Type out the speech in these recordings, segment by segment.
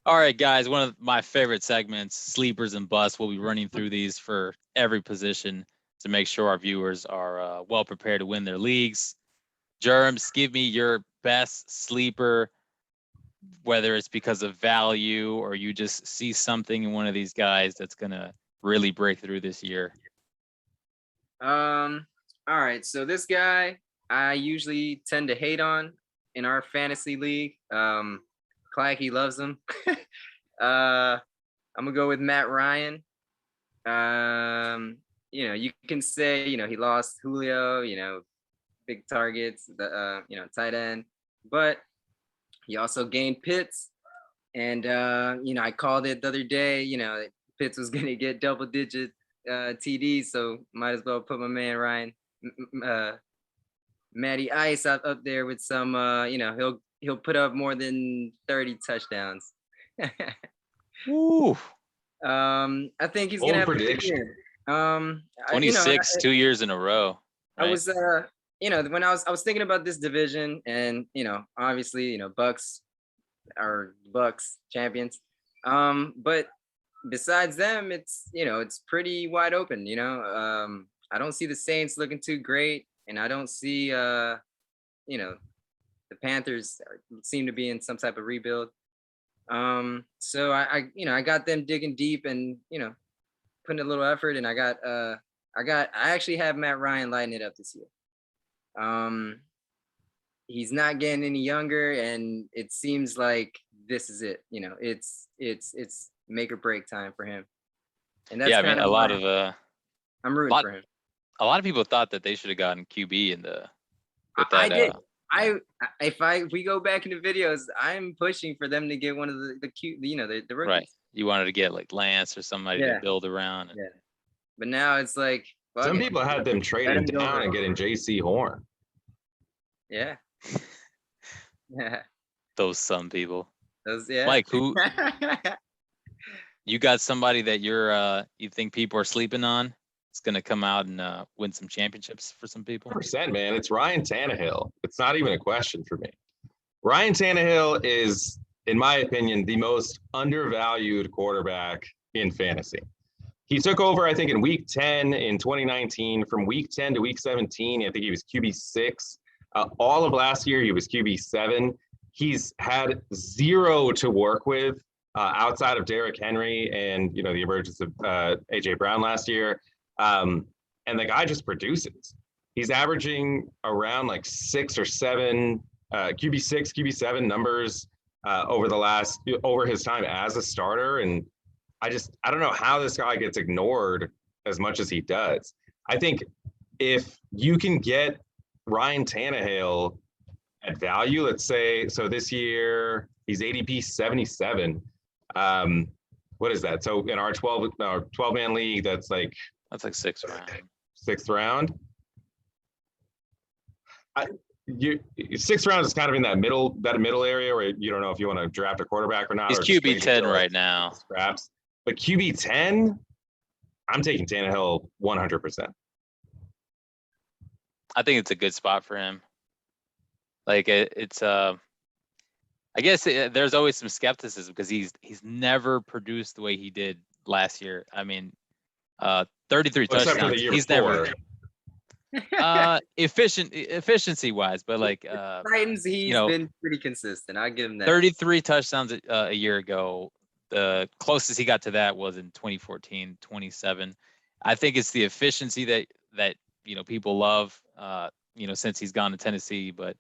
All right, guys, one of my favorite segments, sleepers and busts. We'll be running through these for every position to make sure our viewers are well prepared to win their leagues. Germs, give me your best sleeper, whether it's because of value or you just see something in one of these guys that's going to really break through this year. All right, so this guy I usually tend to hate on in our fantasy league. Clacky loves him. I'm gonna go with Matt Ryan. You can say, he lost Julio, big targets, the tight end, but he also gained Pitts. And I called it the other day, Pitts was gonna get double-digit TDs, so might as well put my man Ryan, Matty Ice up there with some. He'll put up more than 30 touchdowns. Ooh. I think he's gonna have prediction. a good year. 26, 2 years in a row. Right? I was when I was thinking about this division, and obviously, Bucks are Bucks champions. But besides them, it's pretty wide open. I don't see the Saints looking too great, and I don't see the Panthers seem to be in some type of rebuild. So I got them digging deep and putting a little effort, and I actually have Matt Ryan lighting it up this year. He's not getting any younger, and it seems like this is it. It's make or break time for him. And that's I'm rooting for him. A lot of people thought that they should have gotten QB in the. I did. If we go back into videos, I'm pushing for them to get one of the rookies. Right. You wanted to get like Lance or somebody to build around. Yeah. But now it's like some people had them trading down and getting JC Horn. Yeah. Yeah. Those some people. Yeah. Mike, who you got somebody that you think people are sleeping on? It's going to come out and win some championships for some people. 100%, man. It's Ryan Tannehill. It's not even a question for me. Ryan Tannehill is, in my opinion, the most undervalued quarterback in fantasy. He took over, I think, in week 10 in 2019. From week 10 to week 17, I think he was QB6. All of last year, he was QB7. He's had zero to work with outside of Derrick Henry and, the emergence of A.J. Brown last year. And the guy just produces. He's averaging around like 6 or 7 QB6, QB7 numbers over his time as a starter. And I don't know how this guy gets ignored as much as he does. I think if you can get Ryan Tannehill at value, let's say, so this year he's ADP 77. What is that? So in our 12-man league, that's like sixth round. Sixth round. Sixth round is kind of in that middle area where you don't know if you want to draft a quarterback or not. He's QB 10 right now. Scraps. But QB 10, I'm taking Tannehill 100%. I think it's a good spot for him. Like it's I guess there's always some skepticism because he's never produced the way he did last year. I mean, 33 touchdowns. He's never efficiency wise, but like Titans, he's been pretty consistent. I'll give him that. 33 touchdowns a year ago. The closest he got to that was in 2014, 27. I think it's the efficiency that people love. Since he's gone to Tennessee, but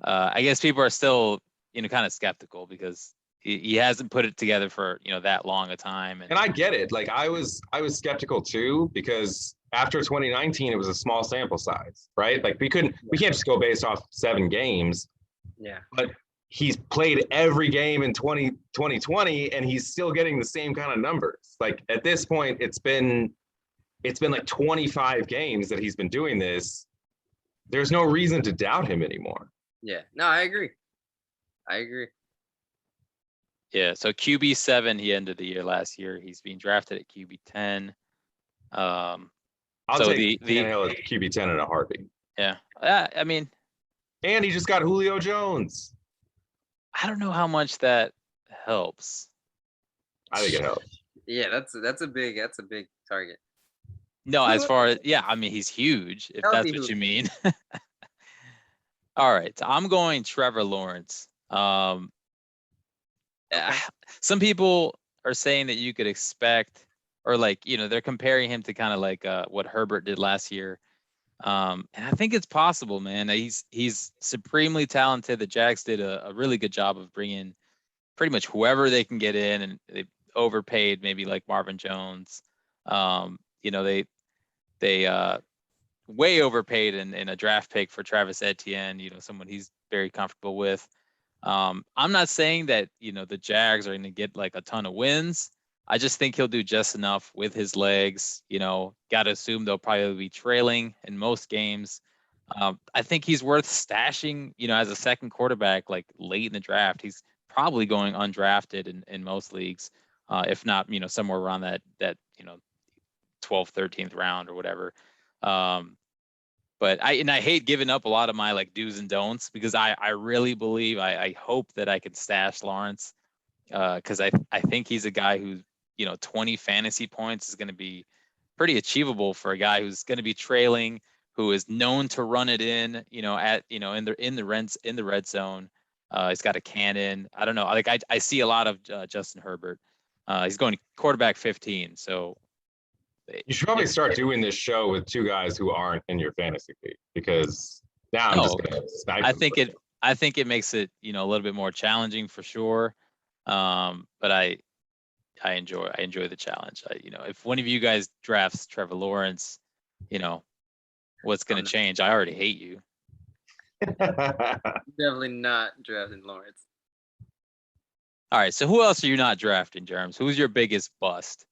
I guess people are still kind of skeptical because he hasn't put it together for that long a time. And I get it. Like I was skeptical too because after 2019 it was a small sample size, right? Like we can't just go based off 7 games. Yeah. But he's played every game in 2020 and he's still getting the same kind of numbers. Like at this point it's been like 25 games that he's been doing this. There's no reason to doubt him anymore. Yeah. No, I agree. Yeah, so QB 7, he ended the year last year. He's being drafted at QB 10. I'll take Tannehill at QB 10 in a heartbeat. Yeah, I mean, and he just got Julio Jones. I don't know how much that helps. I think it helps. Yeah, that's a big target. No, as far as I mean, he's huge. If that's Healthy what you Hooper. mean. All right, so I'm going Trevor Lawrence. Okay. Some people are saying that you could expect, or like, they're comparing him to kind of like what Herbert did last year. And I think it's possible, man. He's supremely talented. The Jags did a really good job of bringing pretty much whoever they can get in, and they overpaid maybe like Marvin Jones. They way overpaid in a draft pick for Travis Etienne, someone he's very comfortable with. I'm not saying that, the Jags are going to get like a ton of wins. I just think he'll do just enough with his legs. Got to assume they'll probably be trailing in most games. I think he's worth stashing, as a second quarterback, like late in the draft. He's probably going undrafted in most leagues, if not, somewhere around that 12th, 13th round or whatever. But I hate giving up a lot of my like do's and don'ts, because I really believe, I hope that I can stash Lawrence, because I think he's a guy who, 20 fantasy points is going to be pretty achievable for a guy who's going to be trailing, who is known to run it in, in the red zone. He's got a cannon. I don't know. Like I see a lot of Justin Herbert. He's going quarterback 15. So You should probably start doing this show with two guys who aren't in your fantasy league, because now I'm just gonna snipe them. I think it makes it, a little bit more challenging for sure. But I enjoy the challenge. If one of you guys drafts Trevor Lawrence, what's going to change? I already hate you. Definitely not drafting Lawrence. All right. So who else are you not drafting, Germs? Who's your biggest bust?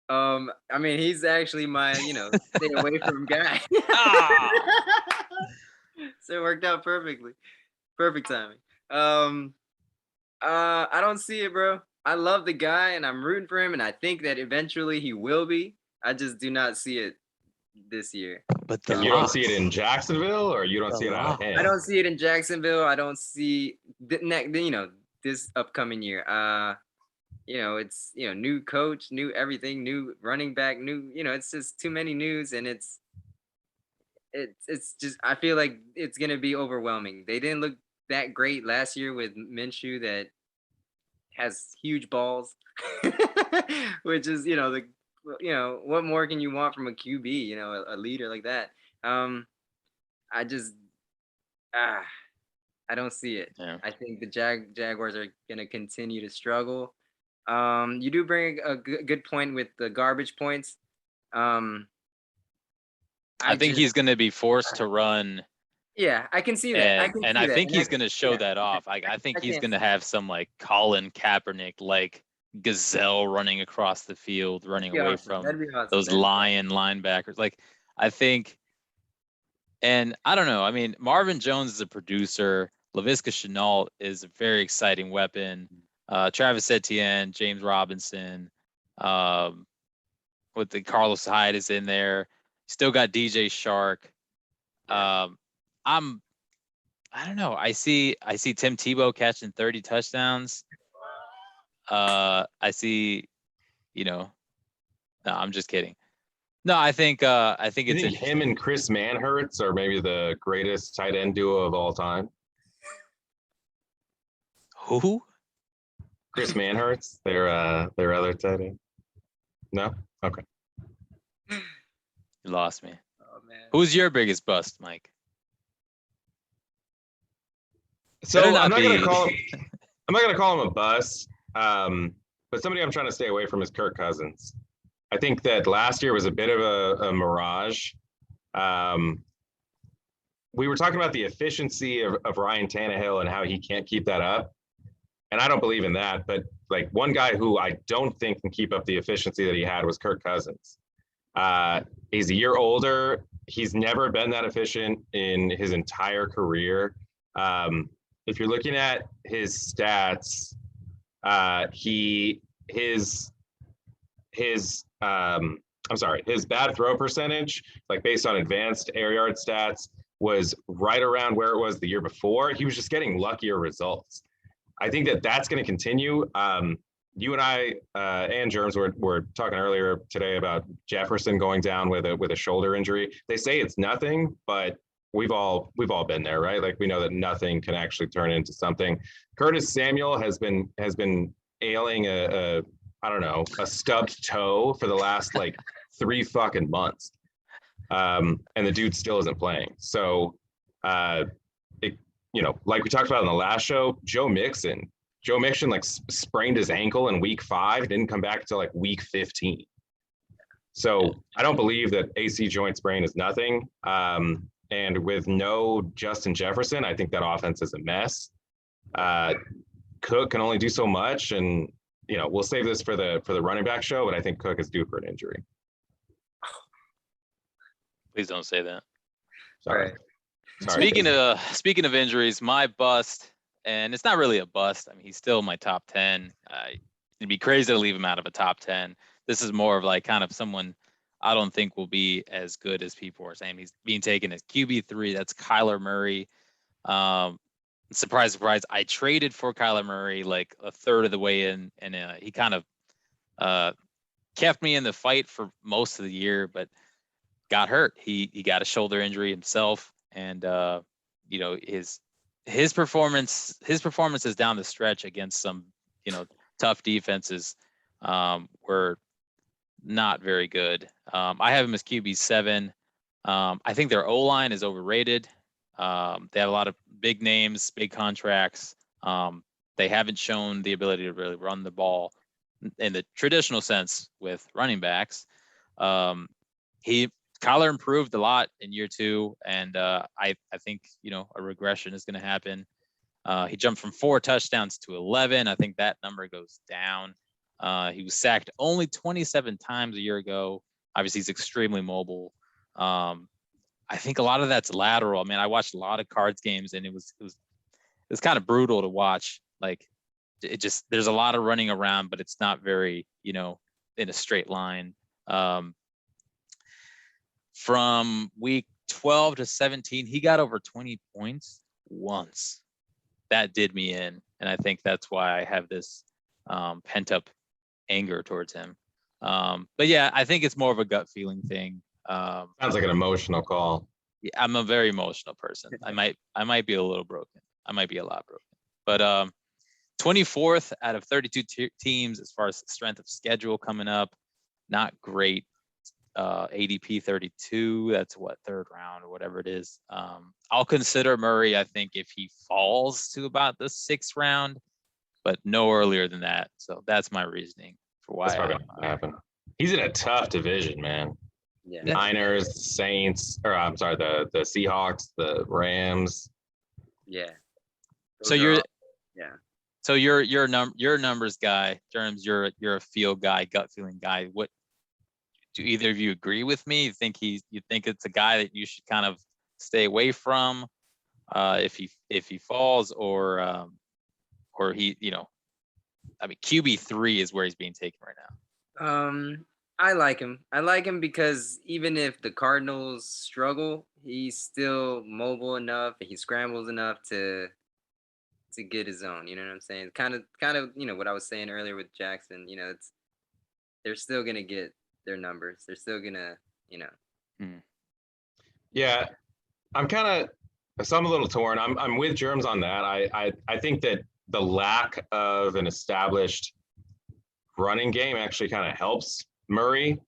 I mean, he's actually my, stay away from him guy. So it worked out perfectly. Perfect timing. I don't see it, bro. I love the guy and I'm rooting for him, and I think that eventually he will be. I just do not see it this year. But you don't see it in Jacksonville, or you don't see it out of hand? I don't see it in Jacksonville. I don't see this upcoming year. It's new coach, new everything, new running back, new, it's just too many news, and it's just, I feel like it's gonna be overwhelming. They didn't look that great last year with Minshew, that has huge balls, which is, what more can you want from a QB, a leader like that? I just, I don't see it. Yeah. I think the Jaguars are going to continue to struggle. You do bring a good point with the garbage points. I think he's going to be forced to run. Yeah, I can see that. I think he's going to show that off. I think he's going to have some like Colin Kaepernick, like gazelle running across the field, running away from those lion linebackers. Like, I think, and I don't know. I mean, Marvin Jones is a producer. Laviska Shenault is a very exciting weapon. Travis Etienne, James Robinson, with the Carlos Hyde is in there. Still got DJ Shark. I don't know. I see Tim Tebow catching 30 touchdowns. I see, no, I'm just kidding. No, I think it's him and Chris Manhertz are maybe the greatest tight end duo of all time. Who? Chris Manhertz, their other tight end. No? Okay. You lost me. Oh man. Who's your biggest bust, Mike? So I'm not gonna call him a bust. But somebody I'm trying to stay away from is Kirk Cousins. I think that last year was a bit of a mirage. We were talking about the efficiency of Ryan Tannehill and how he can't keep that up. And I don't believe in that. But like, one guy who I don't think can keep up the efficiency that he had was Kirk Cousins. He's a year older. He's never been that efficient in his entire career. If you're looking at his stats, his bad throw percentage, like based on advanced air yard stats, was right around where it was the year before. He was just getting luckier results. I think that that's going to continue. You and I and Germs were talking earlier today about Jefferson going down with a shoulder injury. They say it's nothing, but we've all been there, right? Like we know that nothing can actually turn into something. Curtis Samuel has been ailing a I don't know, a stubbed toe for the last like 3 fucking months. And the dude still isn't playing. So like we talked about in the last show, Joe Mixon like sprained his ankle in week 5, didn't come back until like week 15. So I don't believe that AC joint sprain is nothing. And with no Justin Jefferson, I think that offense is a mess. Cook can only do so much, and we'll save this for the running back show, but I think Cook is due for an injury. Please don't say that. Sorry. Right. Speaking of injuries, my bust, and it's not really a bust. I mean, he's still my top 10. It'd be crazy to leave him out of a top 10. This is more of like kind of someone I don't think will be as good as people are saying. He's being taken as QB3. That's Kyler Murray. Surprise, surprise. I traded for Kyler Murray like a third of the way in, and he kind of kept me in the fight for most of the year, but got hurt. He got a shoulder injury himself, and his performances down the stretch against some tough defenses were not very good. I have him as QB7. I think their O-line is overrated. They have a lot of big names, big contracts. They haven't shown the ability to really run the ball in the traditional sense with running backs. Kyler improved a lot in year 2, and I think a regression is going to happen. He jumped from 4 touchdowns to 11. I think that number goes down. He was sacked only 27 times a year ago. Obviously, he's extremely mobile. I think a lot of that's lateral. I mean, I watched a lot of Cards games, and it was kind of brutal to watch. Like, there's a lot of running around, but it's not very in a straight line. From week 12 to 17, he got over 20 points once. That did me in, and I think that's why I have this pent up anger towards him. But yeah, I think it's more of a gut feeling thing. Sounds like an emotional call. Yeah, I'm a very emotional person. I might be a little broken. I might be a lot broken. But 24th out of 32 teams as far as strength of schedule coming up, not great. ADP 32, that's what, 3rd round or whatever it is. I'll consider Murray, I think, if he falls to about the 6th round, but no earlier than that. So that's my reasoning for why. That's probably not gonna happen. He's in a tough division, man. Yeah. Niners, Saints, or I'm sorry, the Seahawks, the Rams. Yeah. So you're a numbers guy, Germs. You're a feel guy, gut feeling guy. What do either of you agree with me? You think it's a guy that you should kind of stay away from if he falls, or he, I mean, QB3 is where he's being taken right now. I like him. I like him because even if the Cardinals struggle, he's still mobile enough and he scrambles enough to get his own. You know what I'm saying? Kind of, what I was saying earlier with Jackson. They're still gonna get their numbers. They're still gonna, Yeah, I'm a little torn. I'm with Germs on that. I think that the lack of an established running game actually kind of helps Murray,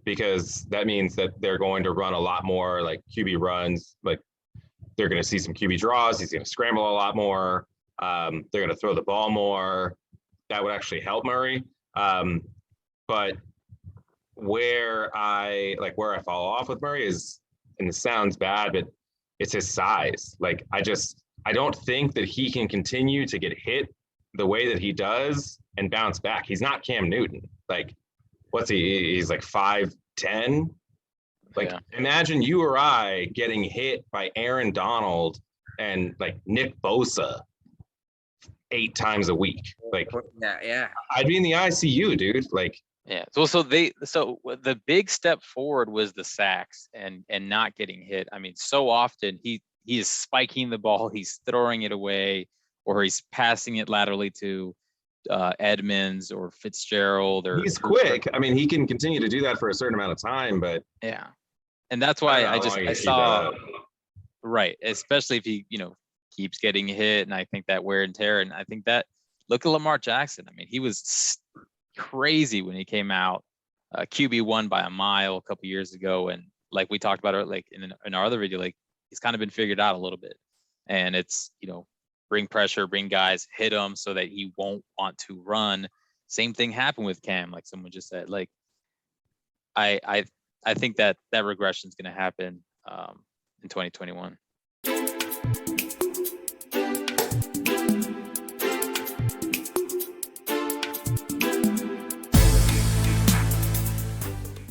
because that means that they're going to run a lot more like QB runs. Like, they're going to see some QB draws. He's going to scramble a lot more. They're going to throw the ball more. That would actually help Murray. But where I fall off with Murray is, and it sounds bad, but it's his size. Like, I don't think that he can continue to get hit the way that he does and bounce back. He's not Cam Newton. Like, what's he? He's like 5'10". Like, Imagine you or I getting hit by Aaron Donald and like Nick Bosa 8 times a week. Like, yeah. I'd be in the ICU, dude. Like, yeah. So the big step forward was the sacks and not getting hit. I mean, so often he is spiking the ball, he's throwing it away. or he's passing it laterally to Edmonds or Fitzgerald, or He's quick. I mean, he can continue to do that for a certain amount of time, but yeah. And that's why I saw, right, especially if he, keeps getting hit, and I think that wear and tear, and I think that, look at Lamar Jackson. I mean, he was crazy when he came out, QB1 by a mile a couple years ago, and like we talked about it, like in our other video, like he's kind of been figured out a little bit, and it's, bring pressure, bring guys, hit him so that he won't want to run. Same thing happened with Cam, like someone just said. Like I think that regression is going to happen in 2021.